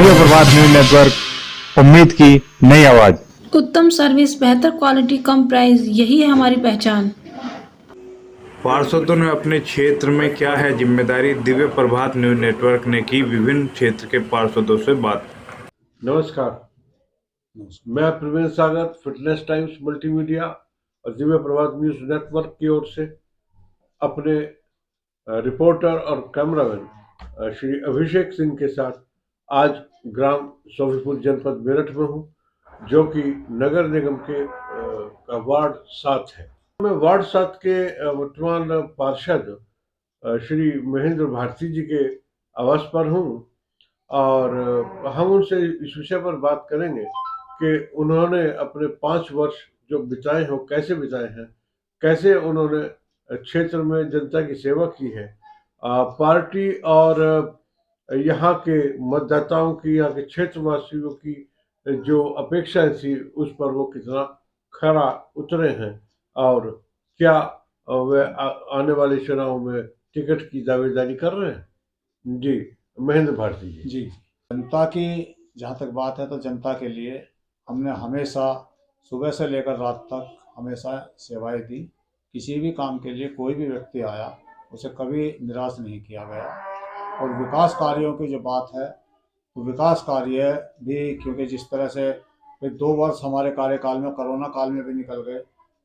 दिव्य प्रभात news network, उम्मीद की नई आवाज। उत्तम सर्विस, बेहतर क्वालिटी, कम प्राइस, यही है हमारी पहचान। पार्षदों ने अपने क्षेत्र में क्या है जिम्मेदारी, दिव्य प्रभात न्यूज नेटवर्क ने की विभिन्न क्षेत्र के पार्षदों से बात। नमस्कार, मैं प्रवीण सागर, फिटनेस टाइम्स मल्टीमीडिया और दिव्य प्रभात न्यूज नेटवर्क की ओर से अपने रिपोर्टर और कैमरामैन श्री अभिषेक सिंह के साथ आज ग्राम सोफीपुर जनपद मेरठ में हूँ, जो कि नगर निगम के का वार्ड 7 है। मैं वार्ड 7 के वर्तमान पार्षद श्री महेंद्र भारती जी के आवास पर हूँ और हम उनसे इस विषय पर बात करेंगे कि उन्होंने अपने 5 वर्ष जो बिताए हो कैसे बिताए हैं, कैसे उन्होंने क्षेत्र में जनता की सेवा की है, पार्टी और यहाँ के मतदाताओं की, यहाँ के क्षेत्रवासियों की जो अपेक्षाएं थी उस पर वो कितना खरा उतरे हैं और क्या वे आने वाले चुनाव में टिकट की दावेदारी कर रहे हैं। जी महेंद्र भारती जी। जनता की जहाँ तक बात है तो जनता के लिए हमने हमेशा सुबह से लेकर रात तक हमेशा सेवाएं दी। किसी भी काम के लिए कोई भी व्यक्ति आया उसे कभी निराश नहीं किया गया। और विकास कार्यों की जो बात है तो विकास कार्य भी, क्योंकि जिस तरह से 2 वर्ष हमारे कार्यकाल में कोरोना काल में भी निकल गए,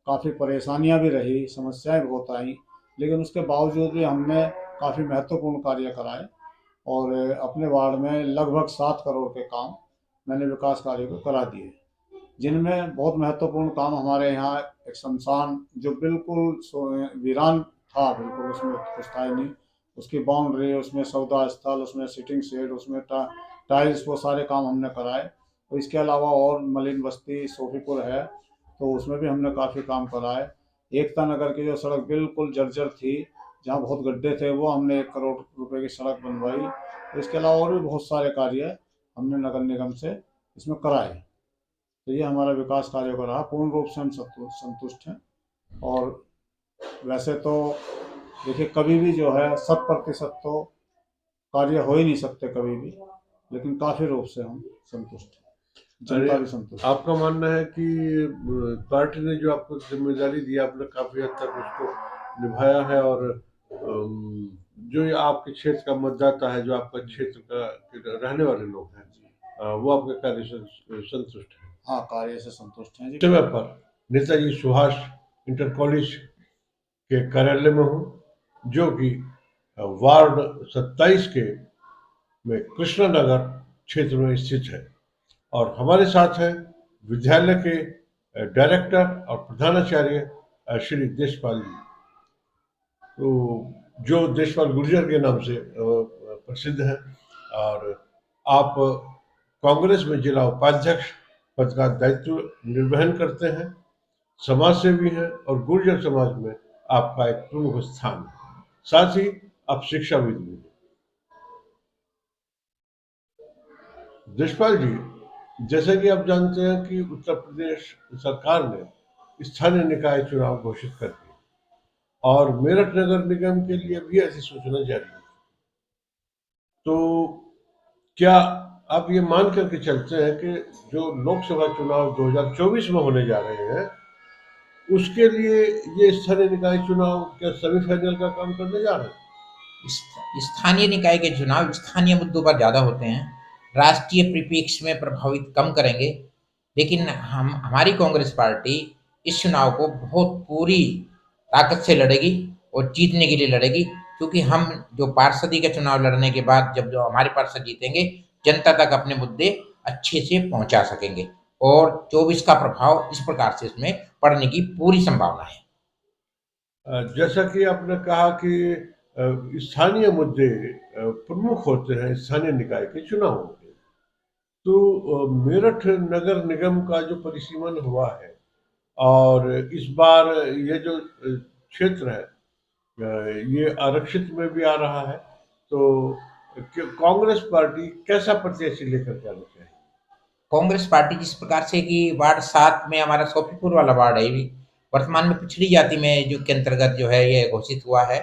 काफ़ी परेशानियां भी रही, समस्याएं बहुत आई, लेकिन उसके बावजूद भी हमने काफ़ी महत्वपूर्ण कार्य कराए और अपने वार्ड में लगभग 7 करोड़ के काम मैंने विकास कार्यों को करा दिए, जिनमें बहुत महत्वपूर्ण काम हमारे यहाँ एक शमशान जो बिल्कुल वीरान था, बिल्कुल उसमें कुछ था ही नहीं, उसकी बाउंड्री, उसमें सौदा स्थल, उसमें सिटिंग शेड, उसमें टाइल्स, वो सारे काम हमने कराए। और इसके अलावा और मलिन बस्ती सोफीपुर है तो उसमें भी हमने काफ़ी काम कराए। एकता नगर की जो सड़क बिल्कुल जर्जर थी, जहाँ बहुत गड्ढे थे, वो हमने 1 करोड़ रुपए की सड़क बनवाई। इसके अलावा और भी बहुत सारे कार्य हमने नगर निगम से इसमें कराए। तो ये हमारा विकास कार्य का रहा, पूर्ण रूप से हम संतुष्ट हैं। और वैसे तो देखिए कभी भी जो है 100% तो कार्य हो ही नहीं सकते कभी भी, लेकिन काफ़ी रूप से हम संतुष्ट हैं, जनता भी संतुष्ट। आपका मानना है कि पार्टी ने जो आपको जिम्मेदारी दी, आपने काफी हद तक उसको निभाया है और जो ये आपके क्षेत्र का मतदाता है, जो आपका क्षेत्र का रहने वाले लोग हैं, वो आपके कार्य से संतुष्ट है? हाँ, कार्य से संतुष्ट हैं जी। समय पर नेताजी सुभाष इंटर कॉलेज के कार्यालय में हूँ, जो कि वार्ड 27 के में कृष्णा नगर क्षेत्र में स्थित है और हमारे साथ है विद्यालय के डायरेक्टर और प्रधानाचार्य श्री देशपाल जी, तो जो देशपाल गुर्जर के नाम से प्रसिद्ध हैं और आप कांग्रेस में जिला उपाध्यक्ष पद का दायित्व निर्वहन करते हैं, समाज सेवी हैं और गुर्जर समाज में आपका एक प्रमुख स्थान है। साथ ही आप शिक्षाविद भी हैं। देशपाल जी, जैसा कि आप जानते हैं कि उत्तर प्रदेश सरकार ने स्थानीय निकाय चुनाव घोषित कर दिए और मेरठ नगर निगम के लिए भी अधिसूचना जारी है। तो क्या आप ये मान करके चलते हैं कि जो लोकसभा चुनाव 2024 में होने जा रहे हैं, उसके लिए ये स्थानीय निकाय चुनाव क्या सेमीफाइनल का काम करने जा रहे हैं? स्थानीय निकाय के चुनाव स्थानीय मुद्दों पर ज़्यादा होते हैं, राष्ट्रीय परिप्रेक्ष्य में प्रभावित कम करेंगे, लेकिन हमारी कांग्रेस पार्टी इस चुनाव को बहुत पूरी ताकत से लड़ेगी और जीतने के लिए लड़ेगी, क्योंकि हम जो पार्षदी का चुनाव लड़ने के बाद जब जो हमारे पार्षद जीतेंगे, जनता तक अपने मुद्दे अच्छे से पहुंचा सकेंगे और 24 का प्रभाव इस प्रकार से इसमें पड़ने की पूरी संभावना है। जैसा कि आपने कहा कि स्थानीय मुद्दे प्रमुख होते हैं क्षेत्रीय निकाय के चुनावों के, तो मेरठ नगर निगम का जो परिसीमन हुआ है और इस बार ये जो क्षेत्र है ये आरक्षित में भी आ रहा है, तो कांग्रेस पार्टी कैसा प्रत्याशी लेकर के आना चाहिए? कांग्रेस पार्टी जिस प्रकार से कि वार्ड 7 में हमारा सोफीपुर वाला वार्ड है, भी वर्तमान में पिछड़ी जाति में जो के अंतर्गत जो है ये घोषित हुआ है,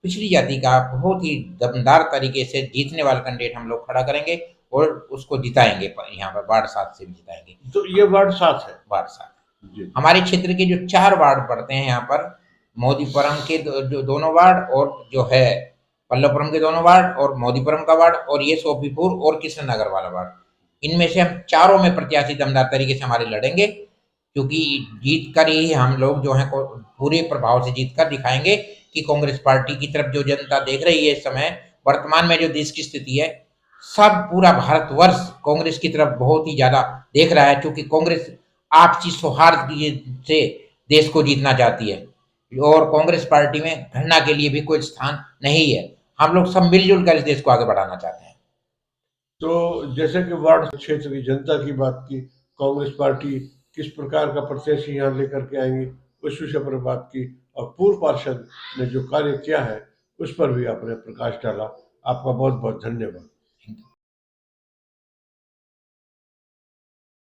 पिछड़ी जाति का बहुत ही दमदार तरीके से जीतने वाला कैंडिडेट हम लोग खड़ा करेंगे और उसको जिताएंगे, यहाँ पर वार्ड 7 से भी जिताएंगे। तो ये वार्ड 7 है। वार्ड 7 जी। हमारे क्षेत्र के जो 4 वार्ड पड़ते हैं यहाँ पर, मोदीपुरम के जो दोनों वार्ड और जो है पल्लवपुरम के दोनों वार्ड और मोदीपुरम का वार्ड और ये सोफीपुर और कृष्णनगर वाला वार्ड, इनमें से हम चारों में प्रत्याशी दमदार तरीके से हमारे लड़ेंगे, क्योंकि जीत कर ही हम लोग जो है पूरे प्रभाव से जीत कर दिखाएंगे कि कांग्रेस पार्टी की तरफ जो जनता देख रही है इस समय वर्तमान में जो देश की स्थिति है, सब पूरा भारतवर्ष कांग्रेस की तरफ बहुत ही ज्यादा देख रहा है, क्योंकि कांग्रेस आपसी सौहार्द से देश को जीतना चाहती है और कांग्रेस पार्टी में घृणा के लिए भी कोई स्थान नहीं है। हम लोग सब मिलजुल कर इस देश को आगे बढ़ाना चाहते हैं। तो जैसे कि वार्ड क्षेत्र की जनता की बात की, कांग्रेस पार्टी किस प्रकार का प्रत्याशी यहाँ लेकर के आएंगी उस विषय पर बात की, और पूर्व पार्षद ने जो कार्य किया है उस पर भी आपने प्रकाश डाला। आपका बहुत बहुत धन्यवाद।